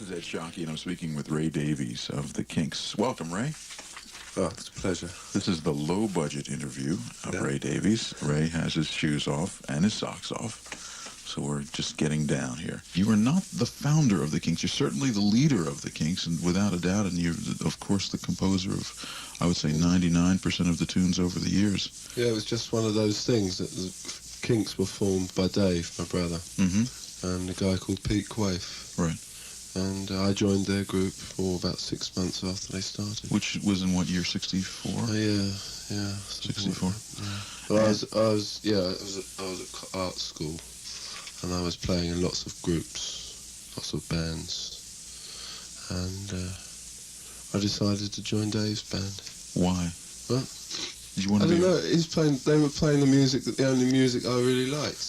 This is Ed Shockey, and I'm speaking with Ray Davies of the Kinks. Welcome, Ray. Oh, it's a pleasure. This is the low-budget interview of Ray Davies. Ray has his shoes off and his socks off, so we're just getting down here. You are not the founder of the Kinks. You're certainly the leader of the Kinks, and without a doubt, and you're, of course, the composer of, I would say, 99% of the tunes over the years. Yeah, it was just one of those things that the Kinks were formed by Dave, my brother, and a guy called Pete Quaife. Right. And I joined their group for about 6 months after they started. Which was in what year, 64? Yeah. 64? Like yeah. Well, I was at art school, and I was playing in lots of groups, lots of bands, and I decided to join Dave's band. Why? What? Did you want to I don't know. They were playing the music, the only music I really liked.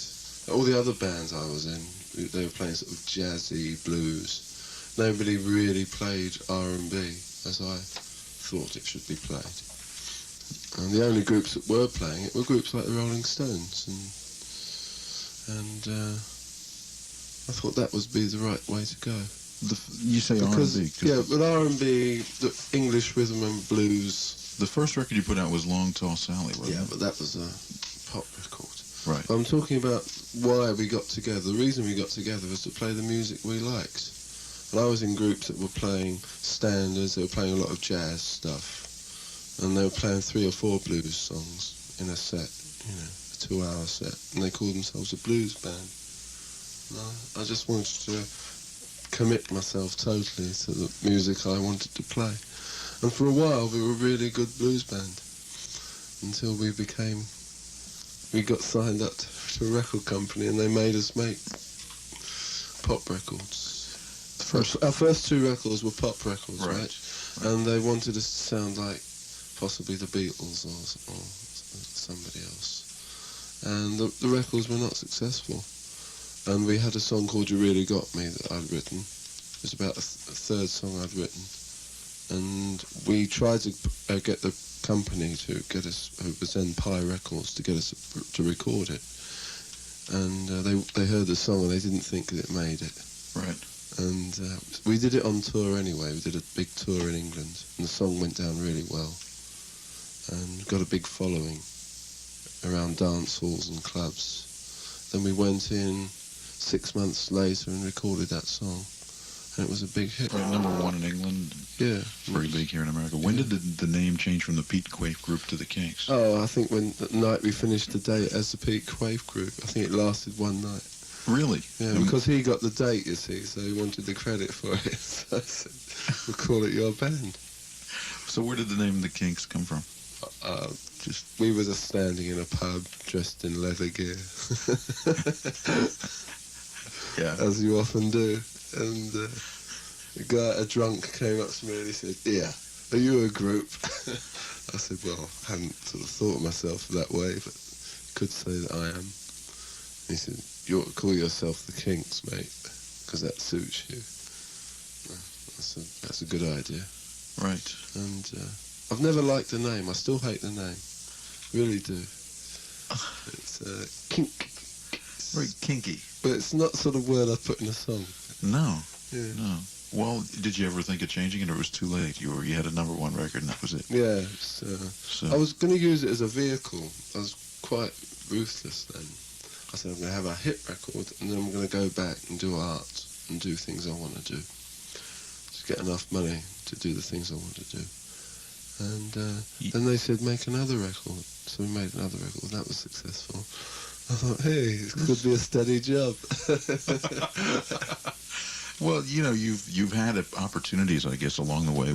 All the other bands I was in, they were playing sort of jazzy blues. Nobody really played R&B as I thought it should be played. And the only groups that were playing it were groups like the Rolling Stones, and I thought that would be the right way to go. You say R&B? Yeah, but R&B, the English rhythm and blues. The first record you put out was Long Tall Sally, wasn't it? Yeah, but that was a pop record. Right. I'm talking about why we got together. The reason we got together was to play the music we liked. And I was in groups that were playing standards, they were playing a lot of jazz stuff. And they were playing 3 or 4 blues songs in a set, you know, a 2-hour set. And they called themselves a blues band. And I just wanted to commit myself totally to the music I wanted to play. And for a while we were a really good blues band. Until we got signed up to a record company and they made us make pop records. Our first 2 records were pop records, right? And they wanted us to sound like possibly the Beatles or somebody else. And the records were not successful. And we had a song called You Really Got Me that I'd written. It was about a third song I'd written. And we tried to get the company to get us, who was then Pi Records, to get us to record it. And they heard the song and they didn't think that it made it. Right. And we did it on tour anyway. We did a big tour in England, and the song went down really well, and got a big following around dance halls and clubs. Then we went in 6 months later and recorded that song, and it was a big hit. Right, #1 in England. Yeah. Very big here in America. When did the name change from the Pete Quaife Group to the Kinks? Oh, I think when the night we finished the date as the Pete Quaife Group. I think it lasted 1 night. Really? Yeah, because he got the date, you see, so he wanted the credit for it. So I said, we'll call it your band. So where did the name of the Kinks come from? We were just standing in a pub, dressed in leather gear. Yeah. As you often do. And a drunk came up to me and he said, "Yeah, are you a group?" I said, well, I hadn't sort of thought of myself that way, but could say that I am. He said, "You ought to call yourself the Kinks, mate, because that suits you." That's a good idea. Right. And I've never liked the name. I still hate the name. Really do. It's kink. Very kinky. But it's not sort of word I put in a song. No. Yeah. No. Well, did you ever think of changing it, or it was too late? You had a #1 record, and that was it. Yeah. I was going to use it as a vehicle. I was quite ruthless then. I said, I'm going to have a hit record, and then I'm going to go back and do art and do things I want to do. Just get enough money to do the things I want to do. And then they said, make another record. So we made another record, and that was successful. I thought, hey, it could be a steady job. Well, you know, you've had opportunities, I guess, along the way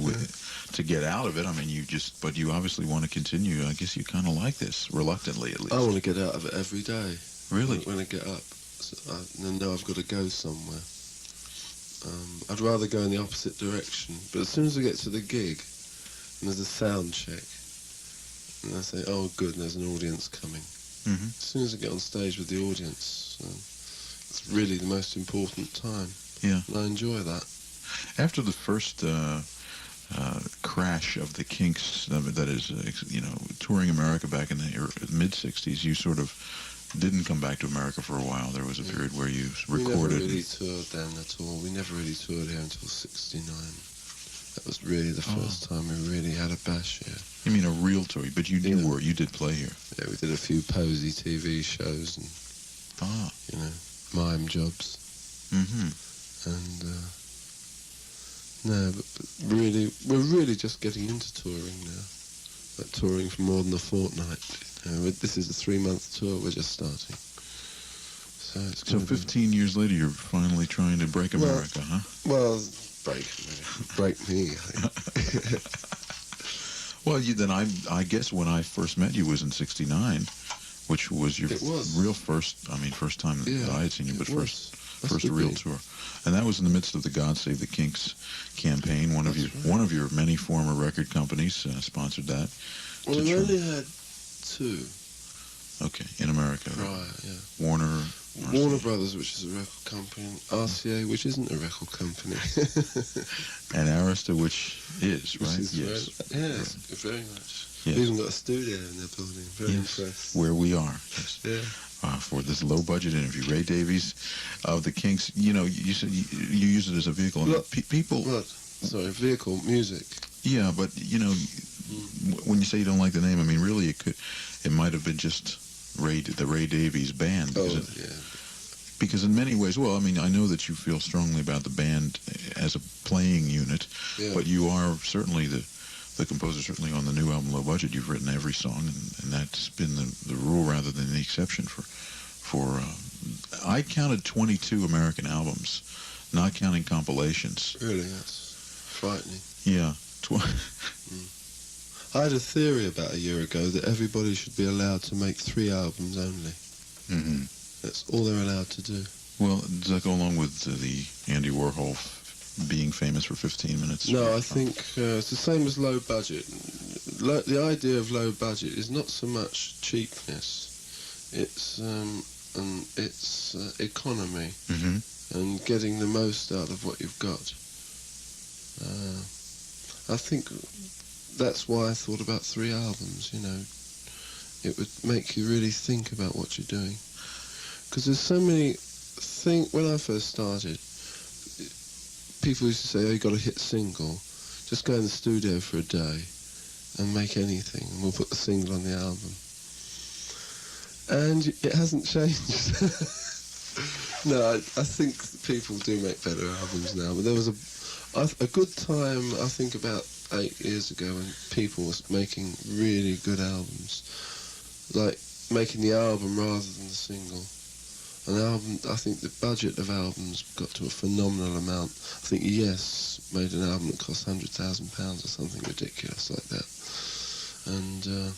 to get out of it. I mean, but you obviously want to continue. I guess you kind of like this, reluctantly at least. I want to get out of it every day. Really? When I get up, I know I've got to go somewhere. I'd rather go in the opposite direction. But as soon as I get to the gig, and there's a sound check, and I say, oh, good, there's an audience coming. Mm-hmm. As soon as I get on stage with the audience, it's really the most important time. Yeah. And I enjoy that. After the first crash of the Kinks, that is, touring America back in the mid-'60s, you sort of didn't come back to America for a while. There was a period where you We never recorded. really toured then at all. We never really toured here until '69. That was really the first time we really had a bash here. You mean a real tour? But you did play here. Yeah, we did a few posy TV shows and, mime jobs. Mm-hmm. And, no, but really, we're really just getting into touring now. Like touring for more than a fortnight. This is a 3-month tour, we're just starting. So 15 years later, you're finally trying to break America, huh? Well, break me, I think. Well, then I guess when I first met you was in '69, which was your real first time that I had seen you, but first real tour. And that was in the midst of the God Save the Kinks campaign. One of your many former record companies sponsored that. Well, we only had 2. Okay, in America. Right, yeah. Warner Brothers, which is a record company, and RCA, which isn't a record company. And Arista, which is, right? Yes. Yes, very much. Yes. We've even got a studio in their building. Very impressed. Where we are. Yes. Yeah. For this low-budget interview, Ray Davies of the Kinks. You said you use it as a vehicle. Look, people. What? Sorry, vehicle music. Yeah, but when you say you don't like the name, I mean, really, it might have been just the Ray Davies Band. Yeah. Because in many ways, well, I mean, I know that you feel strongly about the band as a playing unit, but you are certainly the composer, certainly on the new album Low Budget. You've written every song, and that's been the rule rather than the exception for I counted 22 American albums, not counting compilations. Really, that's frightening. Yeah. I had a theory about a year ago that everybody should be allowed to make 3 albums only. Mm-hmm. That's all they're allowed to do. Well, does that go along with the Andy Warhol being famous for 15 minutes? No, I think it's the same as low budget. The idea of low budget is not so much cheapness. It's economy and getting the most out of what you've got. I think that's why I thought about 3 albums. It would make you really think about what you're doing. Because there's so many things. When I first started, people used to say, "Oh, you got a hit single. Just go in the studio for a day and make anything, and we'll put the single on the album." And it hasn't changed. No, I think people do make better albums now. But there was a good time, I think, about 8 years ago when people was making really good albums, like making the album rather than the single. An album, I think the budget of albums got to a phenomenal amount. I think Yes made an album that cost £100,000 or something ridiculous like that. And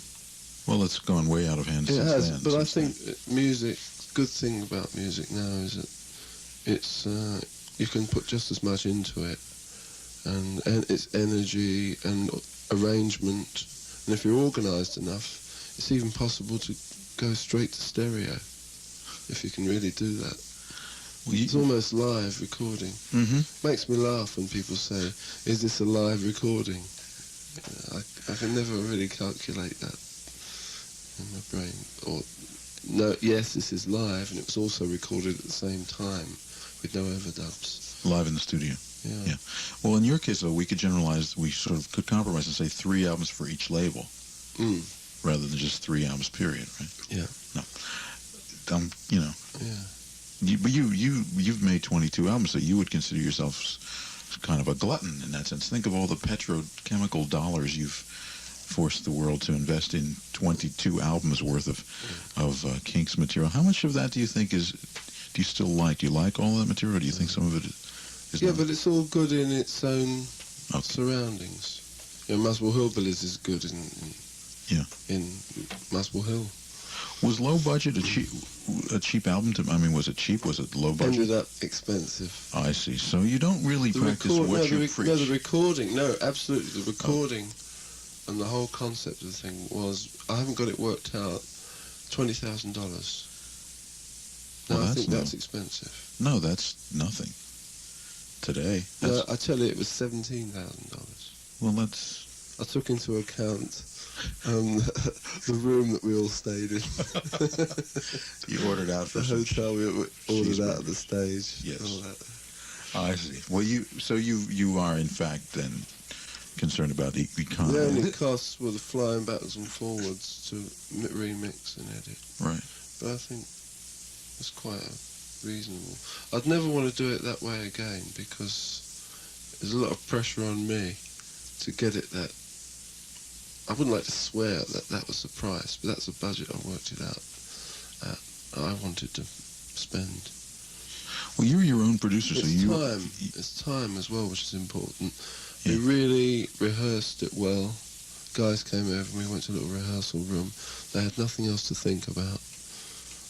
well, it's gone way out of hand. It has, then, but I think music. Good thing about music now is that it's you can put just as much into it, and its energy and arrangement. And if you're organised enough, it's even possible to go straight to stereo. If you can really do that. It's almost live recording. Makes me laugh when people say, "Is this a live recording?" I can never really calculate that in my brain. Or, no, yes, this is live, and it was also recorded at the same time with no overdubs. Live in the studio. Yeah. Well, in your case, though, we could generalize, we sort of could compromise and say 3 albums for each label, rather than just 3 albums, period, right? Yeah. No. Yeah. But you've made 22 albums, so you would consider yourself kind of a glutton in that sense. Think of all the petrochemical dollars you've forced the world to invest in 22 albums worth of Kinks material. How much of that do you think do you still like? Do you like all that material, or do you think some of it is Yeah, not? but it's all good in its own surroundings. Muswell Hillbillies is good in Muswell Hill. Was Low Budget a cheap album? Was it cheap? Was it low budget? Ended up expensive. I see. So you don't really practice what you preach. No, the recording. No, absolutely. The recording and the whole concept of the thing was, I haven't got it worked out, $20,000. Well, I think that's expensive. No, that's nothing. Today. No, I tell you, it was $17,000. Well, that's I took into account the room that we all stayed in. You ordered out for the some hotel we ordered out at the cheeseburgers. stage. Yes. All that. I see. Well, you are in fact then concerned about economy. The only costs were the flying backwards and forwards to remix and edit. Right. But I think it's quite reasonable. I'd never want to do it that way again because there's a lot of pressure on me to get it that. I wouldn't like to swear that that was the price, but that's the budget I worked it out at. I wanted to spend. Well, you're your own producer, so you... It's time as well, which is important. Yeah. We really rehearsed it well. Guys came over and we went to a little rehearsal room. They had nothing else to think about.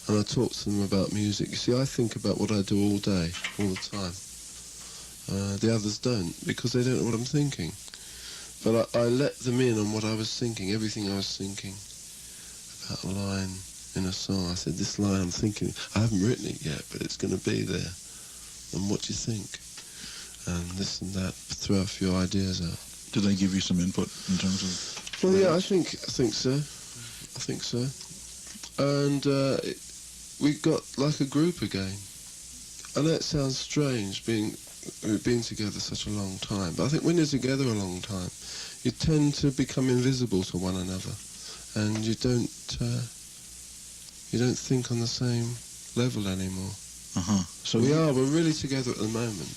And I talked to them about music. You see, I think about what I do all day, all the time. The others don't, because they don't know what I'm thinking. But I let them in on what I was thinking, everything I was thinking about a line in a song. I said, this line I'm thinking, I haven't written it yet, but it's going to be there. And what do you think? And this and that, throw a few ideas out. Do they give you some input in terms of... Well, yeah, I think so. I think so. And we got like a group again. I know it sounds strange, we've been together such a long time, but I think when you're together a long time, you tend to become invisible to one another, and you don't think on the same level anymore. So we're really together at the moment.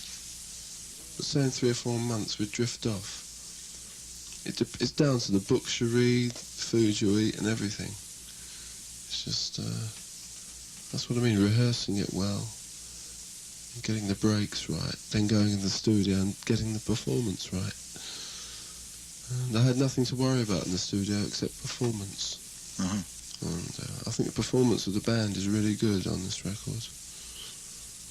But say in 3 or 4 months we drift off. It's down to the books you read, food you eat, and everything. It's just that's what I mean, rehearsing it well, getting the breaks right, then going in the studio and getting the performance right. And I had nothing to worry about in the studio except performance. And I think the performance of the band is really good on this record.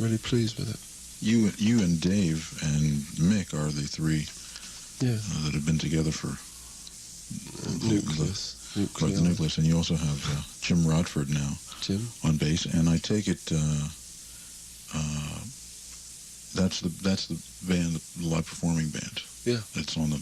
Really pleased with it. You and Dave and Mick are the three that have been together for Nucleus. Like the Nucleus, and you also have Jim Rodford now on bass, and I take it that's the band, the live performing band. Yeah. That's on the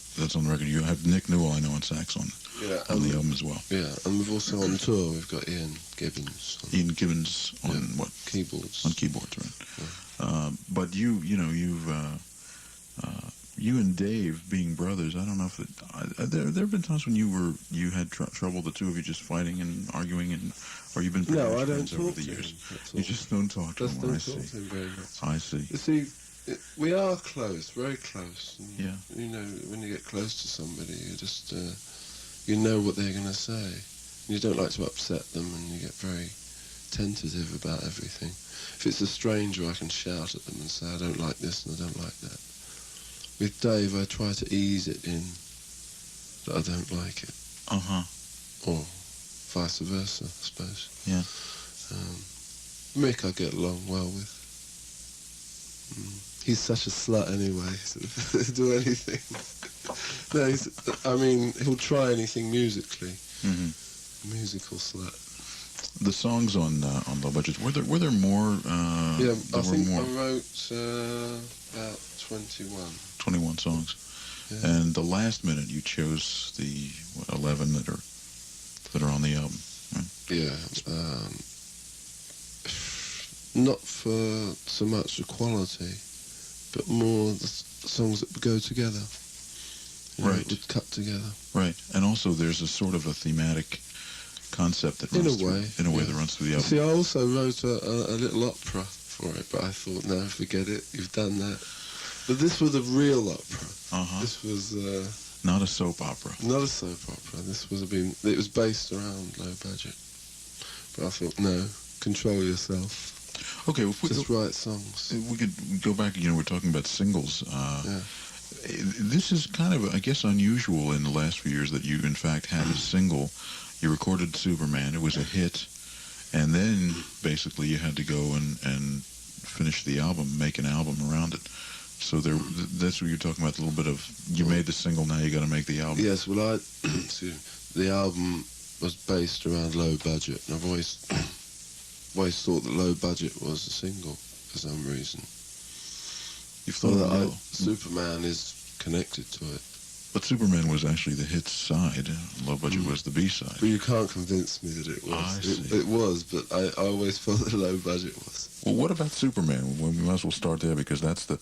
record. You have Nick Newell, I know, on sax on the album as well. Yeah, and we've also on tour we've got Ian Gibbons. Ian Gibbons on what? Keyboards. On keyboards, right? Yeah. But you and Dave being brothers, I don't know if there have been times when you had trouble, the two of you just fighting and arguing, or you've been pretty much friends over the years. You just don't talk to him. I see. I see. You see, we are close, very close. And, yeah. You know, when you get close to somebody, you just you know what they're going to say. And you don't like to upset them, and you get very tentative about everything. If it's a stranger, I can shout at them and say, I don't like this and I don't like that. With Dave, I try to ease it in that I don't like it. Or vice versa, I suppose. Yeah. Mick I get along well with. He's such a slut anyway, so do anything. No, he'll try anything musically. Musical slut. The songs on Low Budget, were there more? I think I wrote about 21 songs. Yeah. And the last minute you chose the 11 that are on the album. Right? Yeah. Not for so much the quality, but more the songs that go together. Right. Would cut together. Right. And also there's a sort of a thematic concept that runs that runs through the album. See, I also wrote a little opera for it, but I thought, no, forget it. You've done that. But this was a real opera. This was not a soap opera. Not a soap opera. It was based around Low Budget. But I thought, no, control yourself. Okay, well, just write songs. We could go back. We're talking about singles. This is kind of, I guess, unusual in the last few years that you, in fact, had a single. You recorded Superman. It was a hit, and then basically you had to go and finish the album, make an album around it. So that's what you're talking about. A little bit of you made the single, now you got to make the album. Yes, well, the album was based around Low Budget, and I've always thought that Low Budget was a single for some reason. You thought that Superman is connected to it. But Superman was actually the hit side. Low Budget was the B-side. But you can't convince me that it was. I see. It was, but I always thought that Low Budget was. Well, what about Superman? Well, we might as well start there because that's the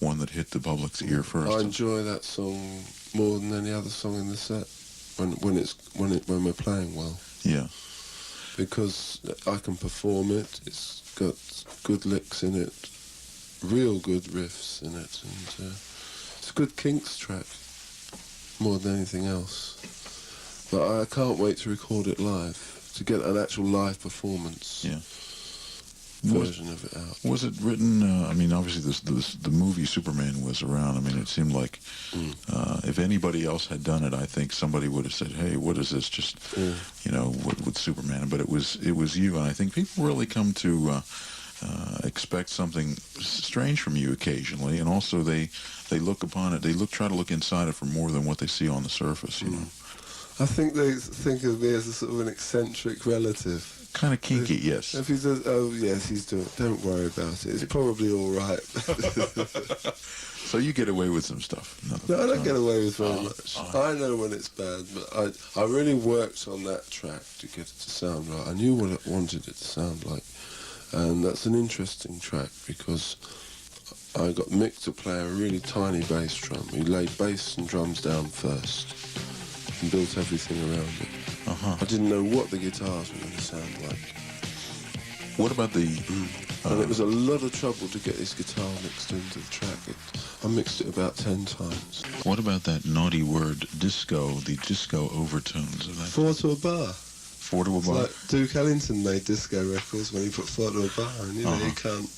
one that hit the public's ear first. I enjoy that song more than any other song in the set when we're playing well. Yeah. Because I can perform it. It's got good licks in it, real good riffs in it, and it's a good Kinks track more than anything else. But I can't wait to record it live, to get an actual live performance version of it out. Was it written, I mean, obviously the movie Superman was around. I mean, it seemed like if anybody else had done it, I think somebody would have said, hey, what is this? Just, you know, with Superman. But it was you, and I think people really come to expect something strange from you occasionally, and also they look upon it, try to look inside it for more than what they see on the surface, you know. I think they think of me as a sort of an eccentric relative. Kind of kinky, yes. If he says, oh yes, he's doing it, don't worry about it. It's probably all right. So you get away with some stuff. No, I don't get away with very much. I know when it's bad, but I really worked on that track to get it to sound right. I knew what I wanted it to sound like. And that's an interesting track because I got Mick to play a really tiny bass drum. He laid bass and drums down first and built everything around it. I didn't know what the guitars were going to sound like. What about the... and it was a lot of trouble to get this guitar mixed into the track. I mixed it about 10 times. What about that naughty word, disco, the disco overtones of that? 4 to a bar. 4 to a bar? Like Duke Ellington made disco records when he put 4 to a bar, and you know, you can't...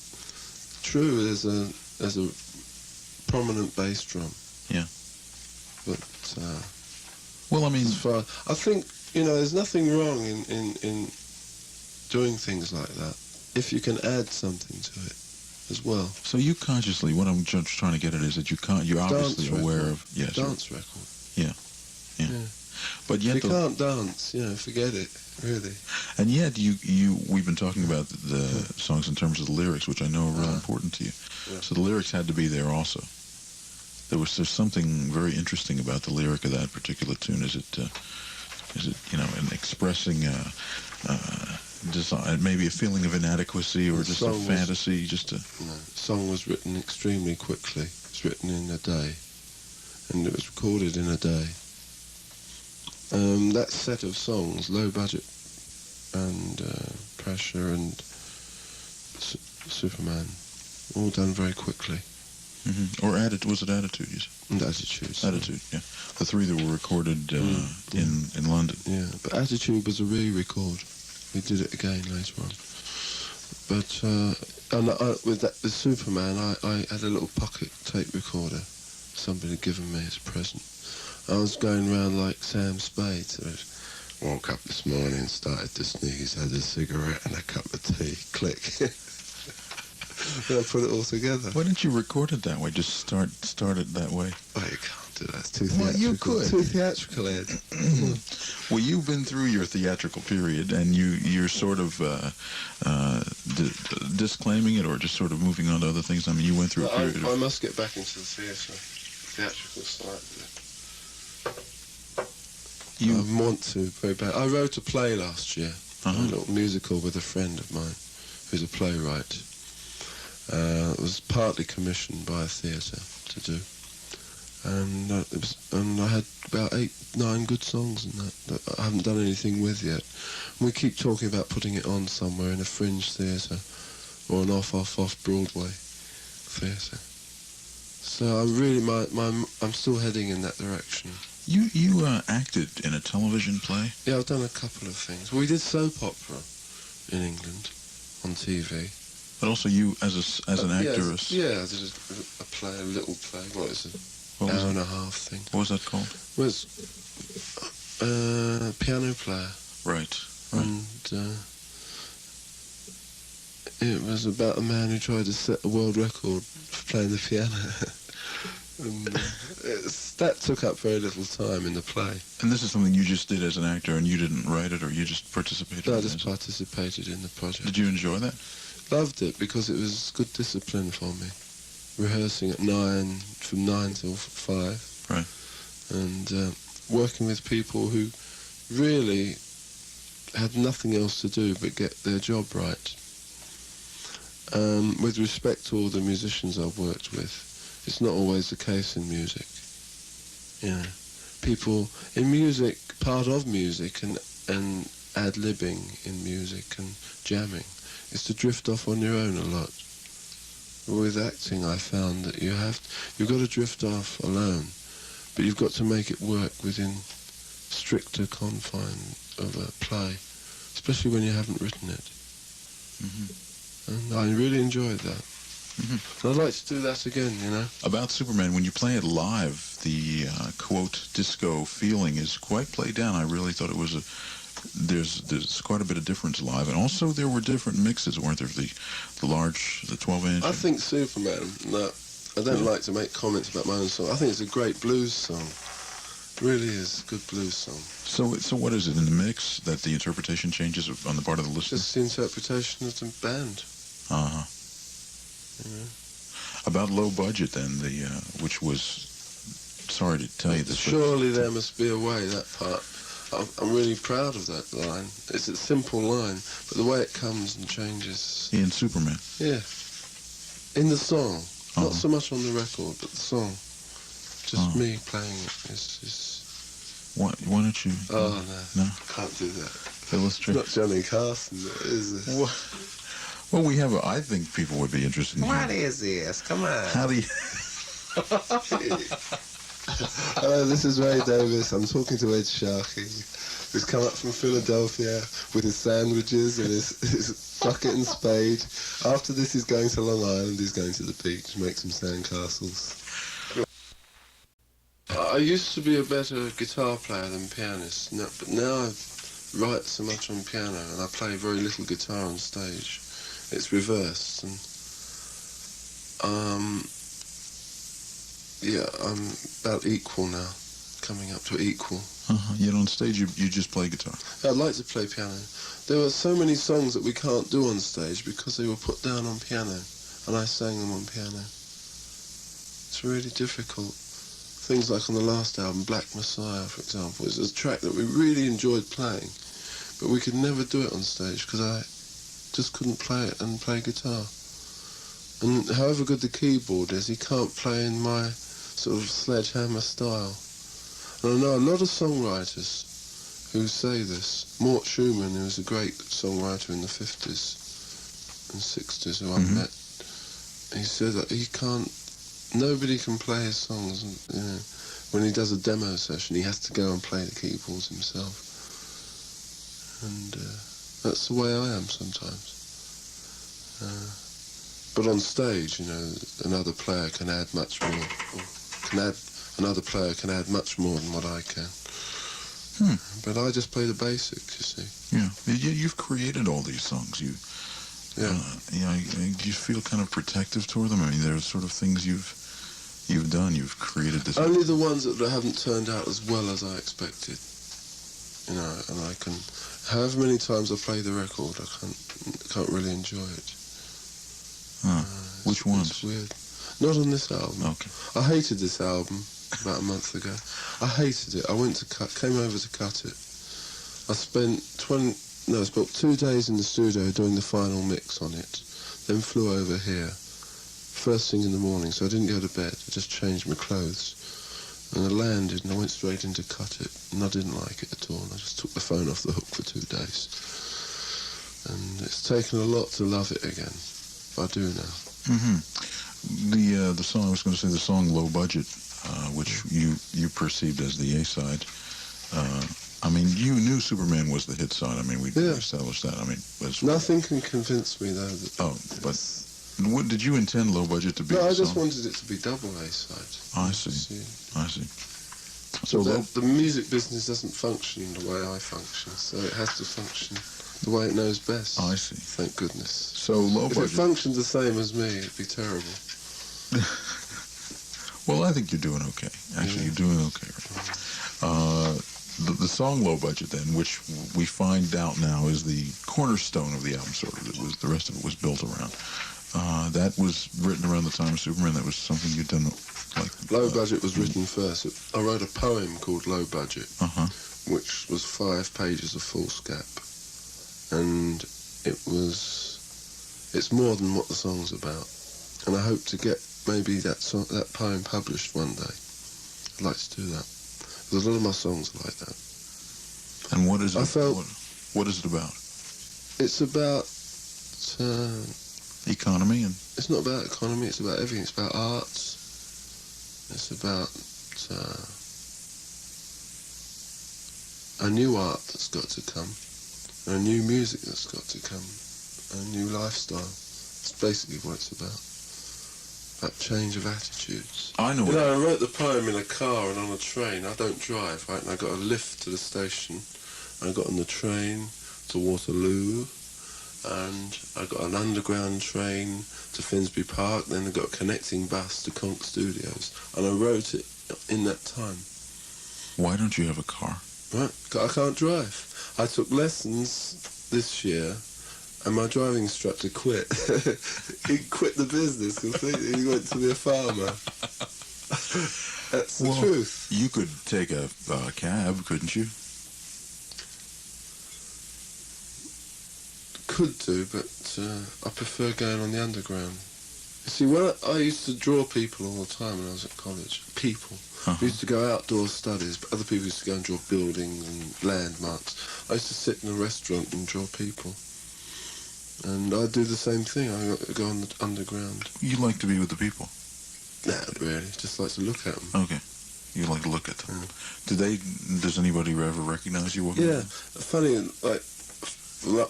True, there's a prominent bass drum. Yeah. But... well, I mean... I think, you know, there's nothing wrong in doing things like that if you can add something to it as well. So you consciously, what I'm just trying to get at is that you're obviously aware of... Yes. Dance record. Yeah. But yet... You can't dance, you know, forget it, really. And yet we've been talking about the songs in terms of the lyrics, which I know are real important to you. Yeah. So the lyrics had to be there also. There's something very interesting about the lyric of that particular tune. Is it you know, in expressing design, maybe a feeling of inadequacy or just a fantasy, the song was written extremely quickly. It was written in a day, and it was recorded in a day. That set of songs, Low Budget and Pressure and Superman, all done very quickly. Or was it Attitude? You said? And Attitude. Attitude, yeah. The 3 that were recorded in London. Yeah, but Attitude was a re-record. We did it again later on. But with Superman, I had a little pocket tape recorder. Somebody had given me as a present. I was going around like Sam Spade. So I woke up this morning, started to sneeze, had a cigarette and a cup of tea. Click. And I put it all together. Why didn't you record it that way? Just start it that way. Oh, you can't do that. It's too theatrical. Well, you could. Too theatrical, Ed. Well, you've been through your theatrical period, and you're sort of disclaiming it, or just sort of moving on to other things. I mean, you went through a period. I must get back into the theatrical side of it. I want to very bad. I wrote a play last year, a little musical with a friend of mine, who's a playwright. It was partly commissioned by a theatre to do, and I had about 8-9 good songs in that I haven't done anything with yet. And we keep talking about putting it on somewhere in a fringe theatre or an off Broadway theatre. So I'm still heading in that direction. You acted in a television play? Yeah, I've done a couple of things. We did soap opera in England on TV. But also you, as an actor... Yeah, I did a little play. What is it? Hour and a half thing. What was that called? It was piano player. Right. And it was about a man who tried to set a world record for playing the piano. And that took up very little time in the play. And this is something you just did as an actor, and you didn't write it, or you just participated in it? No, I just participated in the project. Did you enjoy that? Loved it because it was good discipline for me. Rehearsing at 9, from 9 till 5. Right. and working with people who really had nothing else to do but get their job right. With respect to all the musicians I've worked with, it's not always the case in music. You know, people in music, part of music and ad-libbing in music and jamming is to drift off on your own a lot. With acting, I found that you've got to drift off alone, but you've got to make it work within stricter confine of a play, especially when you haven't written it. And I really enjoyed that. And I'd like to do that again, you know. About Superman, when you play it live, the quote disco feeling is quite played down. I really thought it was there's quite a bit of difference live, and also there were different mixes, weren't there? The 12-inch. I think Superman. No, I don't like to make comments about my own song. I think it's a great blues song. It really is a good blues song. So what is it in the mix that the interpretation changes on the part of the listener? Just the interpretation of the band. You know? About Low Budget then, which was, sorry to tell you this. Surely there must be a way, that part. I'm really proud of that line. It's a simple line, but the way it comes and changes. In Superman. Yeah. In the song. Not so much on the record, but the song. Just me playing it is... Why don't you... Oh, no. No? Can't do that. Illustrate. It's not Johnny Carson, is it? Well, we have I think people would be interested in What is this? Come on. How do you... Hello, this is Ray Davies. I'm talking to Ed Sharkey, who's come up from Philadelphia with his sandwiches and his bucket and spade. After this, he's going to Long Island. He's going to the beach, make some sandcastles. I used to be a better guitar player than pianist, but now I write so much on piano and I play very little guitar on stage. It's reversed, and yeah, I'm about equal now, coming up to equal. Yet on stage you just play guitar. I'd like to play piano. There are so many songs that we can't do on stage because they were put down on piano, and I sang them on piano. It's really difficult. Things like on the last album, Black Messiah, for example, is a track that we really enjoyed playing, but we could never do it on stage because I just couldn't play it and play guitar. And however good the keyboard is, he can't play in my sort of sledgehammer style. And I know a lot of songwriters who say this. Mort Schumann, who was a great songwriter in the 50s and 60s, who I met, he said that nobody can play his songs. You know, when he does a demo session, he has to go and play the keyboards himself. And that's the way I am sometimes. But on stage, you know, another player can add much more. Another player can add much more than what I can. But I just play the basics, you see. Yeah, you've created all these songs. Do you feel kind of protective toward them? I mean, there are sort of things you've done. You've created this. Only the ones that haven't turned out as well as I expected. You know, and I can, however many times I play the record, I can't really enjoy it. Which ones? It's weird. Not on this album. Okay. I hated this album about a month ago. I hated it. I came over to cut it. I spent 2 days in the studio doing the final mix on it. Then flew over here, first thing in the morning, so I didn't go to bed. I just changed my clothes. And I landed and I went straight in to cut it. And I didn't like it at all. And I just took the phone off the hook for 2 days. And it's taken a lot to love it again. I do now. The song, I was going to say the song Low Budget, which you perceived as the A-side. I mean, you knew Superman was the hit side. I mean, we established that. I mean, nothing can convince me though. But what did you intend Low Budget to be? No, I just wanted it to be double A-side. I see. I see. So the music business doesn't function the way I function, so it has to function the way it knows best. I see. Thank goodness. So Low Budget. If it functioned the same as me, it'd be terrible. Well, I think you're doing okay. Actually, you're doing okay. The song Low Budget, then, which we find out now is the cornerstone of the album, sort of. The rest of it was built around. That was written around the time of Superman. That was something you'd done Low Budget was written first. I wrote a poem called Low Budget, which was 5 pages of foolscap, and it's more than what the song's about. And I hope to get maybe that poem published one day. I'd like to do that. There's a lot of my songs like that. And what is it? What is it about? It's about economy, and it's not about economy. It's about everything. It's about arts. It's about a new art that's got to come, and a new music that's got to come, and a new lifestyle. It's basically what it's about. That change of attitudes. I know. I wrote the poem in a car and on a train. I don't drive, right? And I got a lift to the station. I got on the train to Waterloo, and I got an underground train to Finsbury Park. Then I got a connecting bus to Conch Studios, and I wrote it in that time. Why don't you have a car? Right, I can't drive. I took lessons this year. And my driving instructor quit. He quit the business completely. He went to be a farmer. That's the truth. You could take a cab, couldn't you? Could do, but I prefer going on the underground. You see, when I used to draw people all the time when I was at college. People. We used to go outdoor studies, but other people used to go and draw buildings and landmarks. I used to sit in a restaurant and draw people. And I do the same thing. I go on the underground. You like to be with the people? No, really. Just like to look at them. Okay. You like to look at them. Yeah. Does anybody ever recognize you? Yeah. Funny, like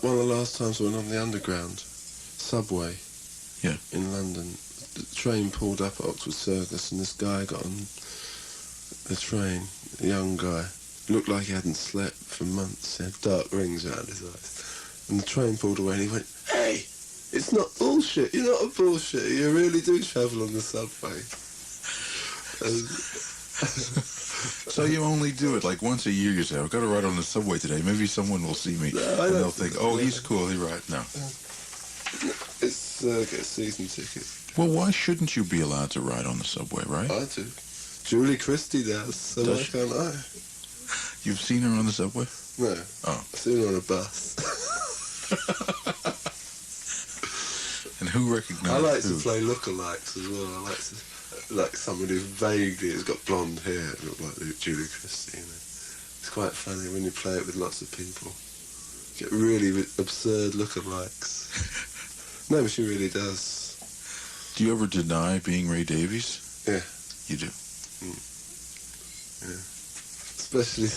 one of the last times I went on the underground subway in London, the train pulled up at Oxford Circus, and this guy got on the train, a young guy. Looked like he hadn't slept for months. He had dark rings around his eyes. And the train pulled away, and he went, "Hey, it's not bullshit. You're not a bullshit. You really do travel on the subway." So you only do it like once a year. You say, "I've got to ride on the subway today. Maybe someone will see me." And they'll think, "Oh, he's cool. He rides." No. It's get a season ticket. Well, why shouldn't you be allowed to ride on the subway, right? I do. Julie Christie does, so why can't I? You've seen her on the subway? No. Oh. I've seen her on a bus. And who recognizes I like to play lookalikes as well. I like somebody who vaguely has got blonde hair and look like Julie Christie. You know? It's quite funny when you play it with lots of people. You get really absurd lookalikes. No, but she really does. Do you ever deny being Ray Davies? Yeah. You do? Yeah. Especially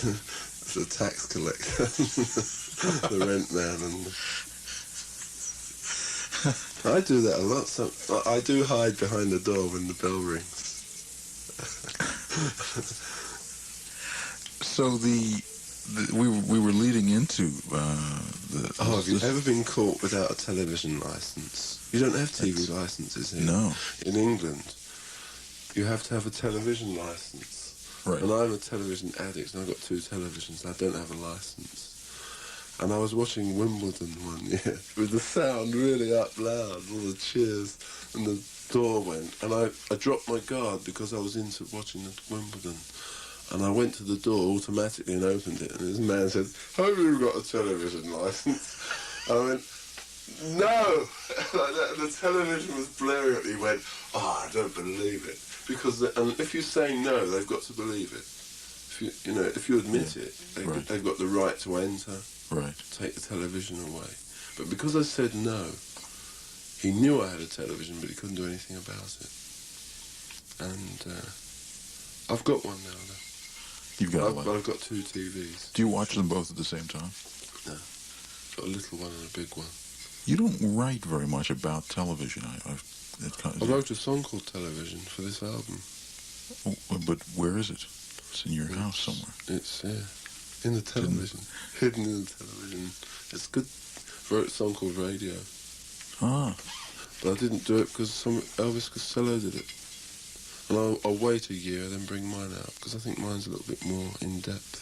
the tax collector, the rent man, and I do that a lot. So I do hide behind the door when the bell rings. So we were leading into have you ever been caught without a television license? You don't have TV licenses here. No. In England, you have to have a television license. Right. And I'm a television addict, and I've got 2 televisions. I don't have a license. And I was watching Wimbledon one year with the sound really up loud, all the cheers, and the door went. And I dropped my guard because I was into watching the Wimbledon. And I went to the door automatically and opened it, and this man said, "Have you got a television license?" And I went, "No!" Like that, and the television was blaring at me. He went, "Oh, I don't believe it." Because and if you say no, they've got to believe it. If you admit it, they've got the right to enter, take the television away. But because I said no, he knew I had a television, but he couldn't do anything about it. And I've got one now. You've got one. But I've got 2 TVs. Do you watch them both at the same time? No. Got a little one and a big one. You don't write very much about television. I wrote a song called Television for this album. But where is it? It's in your house somewhere. It's in the television. Hidden in the television. It's good. I wrote a song called Radio. Ah. But I didn't do it because Elvis Costello did it. And I'll wait a year, then bring mine out, because I think mine's a little bit more in-depth.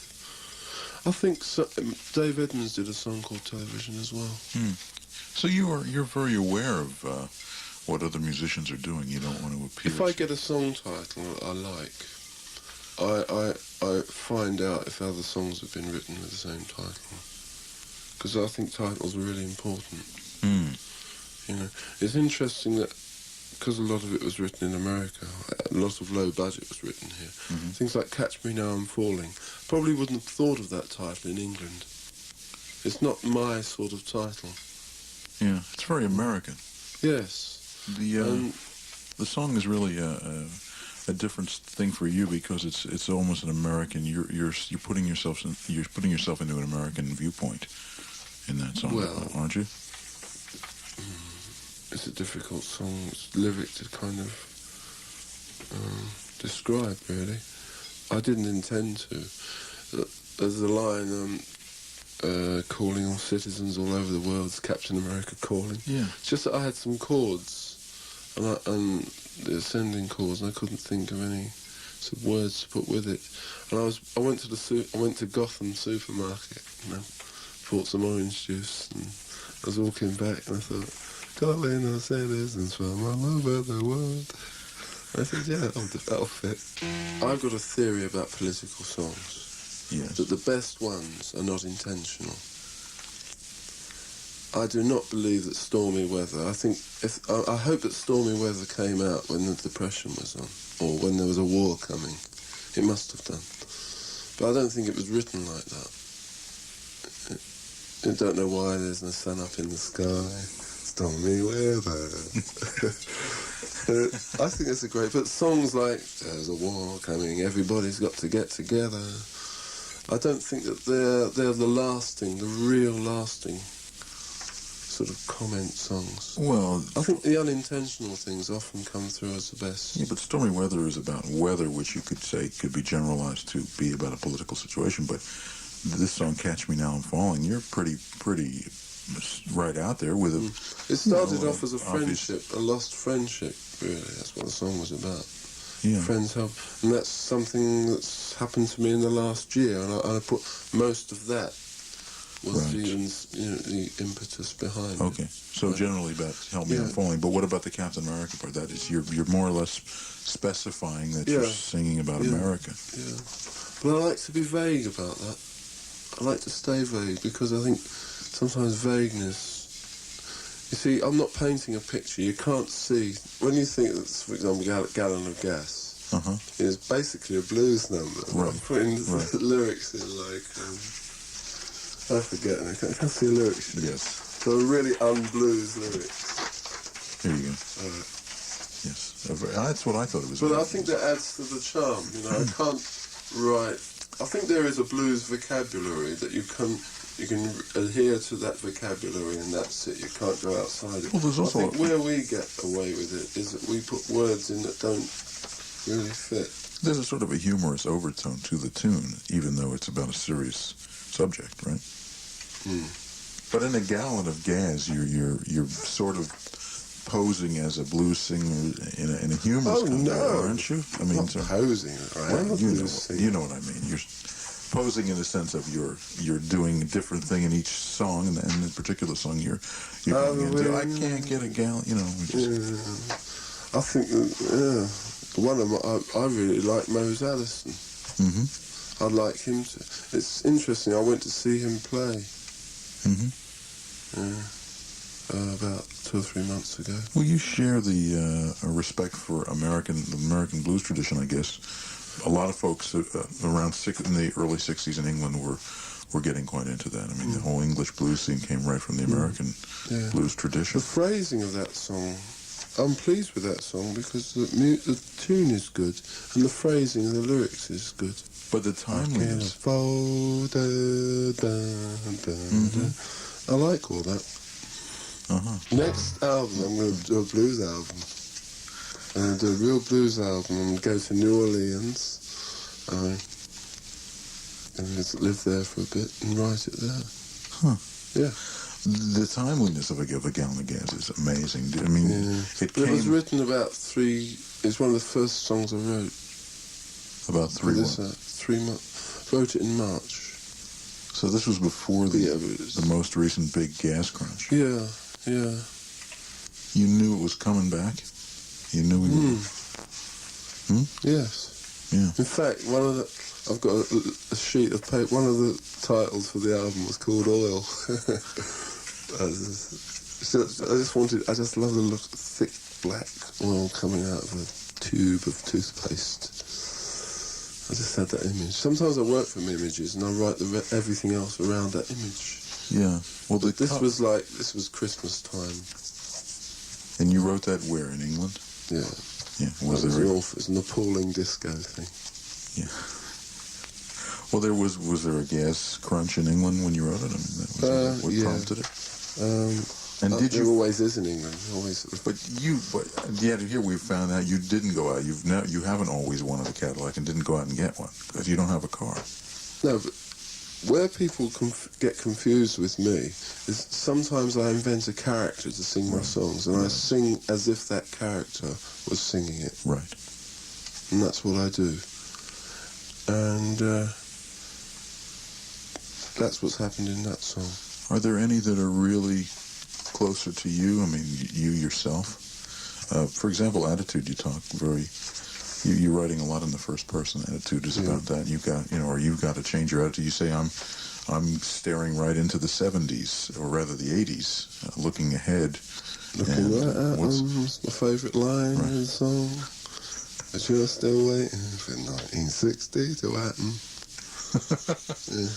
I think Dave Edmunds did a song called Television as well. So you're very aware of what other musicians are doing. You don't want to appear. If I get a song title I like, I find out if other songs have been written with the same title, because I think titles are really important. You know, it's interesting that because a lot of it was written in America, a lot of low budget was written here. Things like Catch Me Now I'm Falling, probably wouldn't have thought of that title in England. It's not my sort of title. Yeah, it's very American. Yes. The song is really a different thing for you because it's almost an American. You're putting yourself into an American viewpoint in that song, well, aren't you? It's a difficult song. It's lyric to kind of describe, really. I didn't intend to. There's a line, calling all citizens all over the world, Captain America calling. Yeah. It's just that I had some chords, and the ascending chords, and I couldn't think of any sort of words to put with it. And I went to Gotham supermarket, and I bought some orange juice, and I was walking back, and I thought, calling all citizens from all over the world. I said, yeah, that'll fit. I've got a theory about political songs. Yes. That the best ones are not intentional. I do not believe that Stormy Weather, I hope that Stormy Weather came out when the Depression was on, or when there was a war coming. It must have done. But I don't think it was written like that. I don't know why there's no sun up in the sky. Stormy weather. I think it's a great... But songs like, there's a war coming, everybody's got to get together. I don't think that they're the real lasting sort of comment songs. Well, I think the unintentional things often come through as the best. Yeah, but Stormy Weather is about weather, which you could say could be generalized to be about a political situation. But this song, Catch Me Now I'm Falling, you're pretty right out there with a... It started off as a friendship, a lost friendship, really. That's what the song was about. Yeah. Friends help. And that's something that's happened to me in the last year, and I put most of that was the impetus behind it. Okay, so generally about Help Me I'm Falling, but what about the Captain America part? That is, you're more or less specifying that you're singing about America. Yeah, but I like to be vague about that. I like to stay vague, because I think sometimes vagueness... You see, I'm not painting a picture. You can't see... When you think that, for example, Gallon of Gas, it's basically a blues number. Right. I'm putting lyrics in, like... I forget. I can't see the lyrics. Yes. So really unblues lyrics. Here you go. All right. Yes. That's what I thought it was. But about. I think that adds to the charm. You know, I can't write... I think there is a blues vocabulary that you can adhere to that vocabulary, and that's it. You can't go outside it. Well, there's also I think where we get away with it is that we put words in that don't really fit. There's a sort of a humorous overtone to the tune, even though it's about a serious subject, right? But in A Gallon of Gas, you're sort of posing as a blues singer in a humorous kind of way, aren't you? I mean, not posing. Well, you know what I mean. You're posing in the sense of you're doing a different thing in each song, and in the particular song you're going into. I can't get a gallon, you know. I think one of I really like Mose Allison. I'd like him to. It's interesting. I went to see him play. About 2 or 3 months ago. Well, you share the respect for the American blues tradition, I guess. A lot of folks in the early 60s in England were getting quite into that. I mean, the whole English blues scene came right from the American blues tradition. The phrasing of that song, I'm pleased with that song because the tune is good and the phrasing of the lyrics is good. But the timeliness. I like all that. Next album, I'm going to do a blues album. I'm going to do a real blues album and go to New Orleans and just live there for a bit and write it there. Yeah. The timeliness of a Gallon of Gas is amazing. I mean, it was written about it's one of the first songs I wrote. About 3 months? 3 months. Wrote it in March. So this was before the most recent big gas crunch. Yeah. You knew it was coming back? You knew we were... Yes. Yeah. In fact, I've got a sheet of paper. One of the titles for the album was called Oil. I just love the look of thick black oil coming out of a tube of toothpaste. I just had that image. Sometimes I work from images and I write everything else around that image. Yeah. Well, This was Christmas time. And you wrote that where, in England? Yeah. Yeah. It was an appalling disco thing. Yeah. Well, was there a gas crunch in England when you wrote it? I mean, that was what prompted it. And did you? There always is in England. Always. But here we found out you didn't go out. You haven't always wanted a Cadillac and didn't go out and get one because you don't have a car. No, but where people get confused with me is sometimes I invent a character to sing my songs, and I sing as if that character was singing it. Right. And that's what I do. And that's what's happened in that song. Are there any that are really closer to you? I mean, you yourself? For example, Attitude, you talk you're writing a lot in the first person. Attitude is about that. You've got to change your attitude. You say, I'm staring right into the 70s, or rather the 80s, looking ahead. Looking right at what's my favourite line in the song? But you're still waiting for 1960 to happen. Yeah.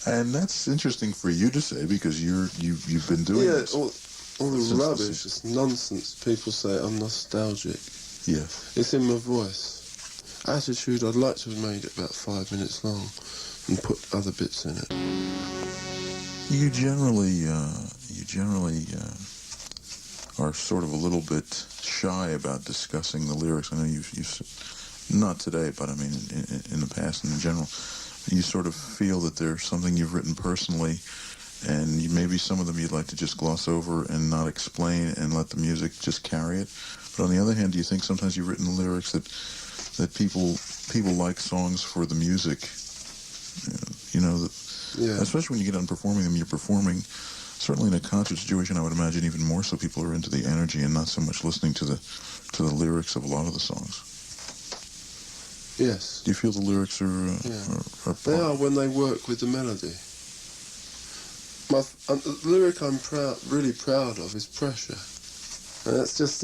And that's interesting for you to say because you've been doing this. All the rubbish, it's nonsense. People say I'm nostalgic. Yeah. It's in my voice. Attitude, I'd like to have made it about 5 minutes long and put other bits in it. You generally are sort of a little bit shy about discussing the lyrics. I know you not today, but I mean in the past and in general. You sort of feel that there's something you've written personally, and maybe some of them you'd like to just gloss over and not explain and let the music just carry it. But on the other hand, do you think sometimes you've written lyrics that people like songs for the music? Especially when you get done performing them, you're performing. Certainly in a concert situation, I would imagine even more so people are into the energy and not so much listening to the lyrics of a lot of the songs. Yes. Do you feel the lyrics are They are when they work with the melody. The lyric I'm really proud of is Pressure. And that's just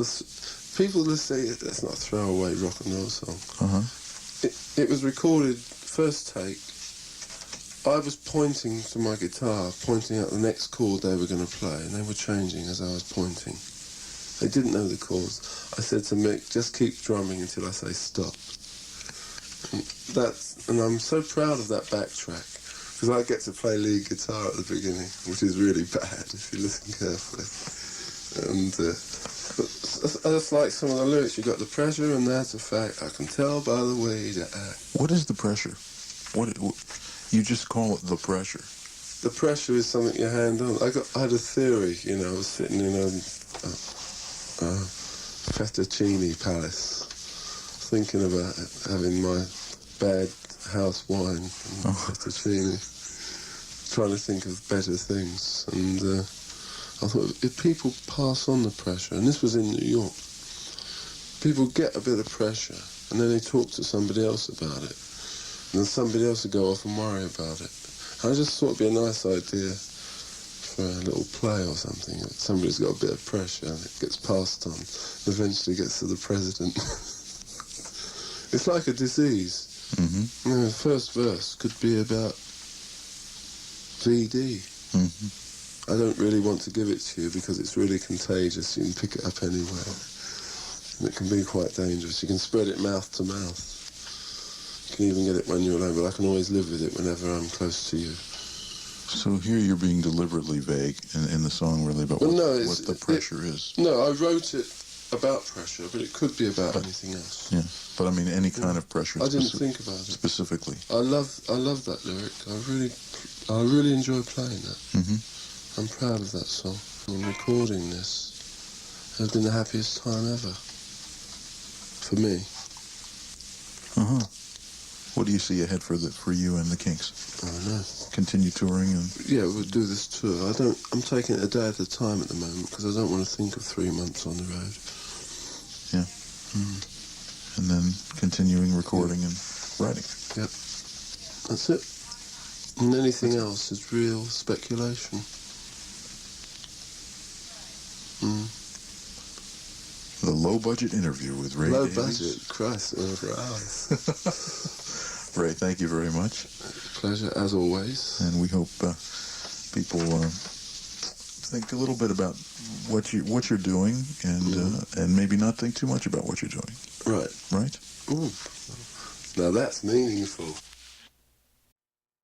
people just say that's not a throwaway rock and roll song. Uh-huh. It was recorded, first take. I was pointing to my guitar, pointing out the next chord they were going to play, and they were changing as I was pointing. They didn't know the chords. I said to Mick, just keep drumming until I say stop. And I'm so proud of that backtrack, because I get to play lead guitar at the beginning, which is really bad if you listen carefully. And I just like some of the lyrics. You got the pressure, and that's a fact. I can tell by the way you act. What is the pressure? What you just call it the pressure? The pressure is something you hand on. I had a theory. I was sitting in a fettuccine palace, thinking about having my bad house wine and fettuccine, trying to think of better things. And I thought, if people pass on the pressure, and this was in New York, people get a bit of pressure, and then they talk to somebody else about it, and then somebody else will go off and worry about it. I just thought it'd be a nice idea for a little play or something. Somebody's got a bit of pressure, and it gets passed on, and eventually gets to the president. It's like a disease. Mm-hmm. The first verse could be about VD. Mm-hmm. I don't really want to give it to you because it's really contagious. You can pick it up anywhere. And it can be quite dangerous. You can spread it mouth to mouth. You can even get it when you're alone, but I can always live with it whenever I'm close to you. So here you're being deliberately vague in the song really about what the pressure is. No, I wrote it about pressure, but it could be about anything else. Yeah, but I mean any kind of pressure. I didn't think about it. Specifically. I love that lyric. I really enjoy playing that. Mm-hmm. I'm proud of that song. And recording this has been the happiest time ever. For me. Uh-huh. What do you see ahead for you and the Kinks? I don't know. Continue touring and Yeah, we'll do this tour. I'm taking it a day at a time at the moment because I don't want to think of 3 months on the road. yeah, and then continuing recording and writing. Yep. That's it. And anything else is real speculation. The Low Budget Interview with Ray Low Davies. budget, Christ. Ray, thank you very much. Pleasure, as always. And we hope people think a little bit about what you're doing, and maybe not think too much about what you're doing. Right. Right? Ooh. Now that's meaningful.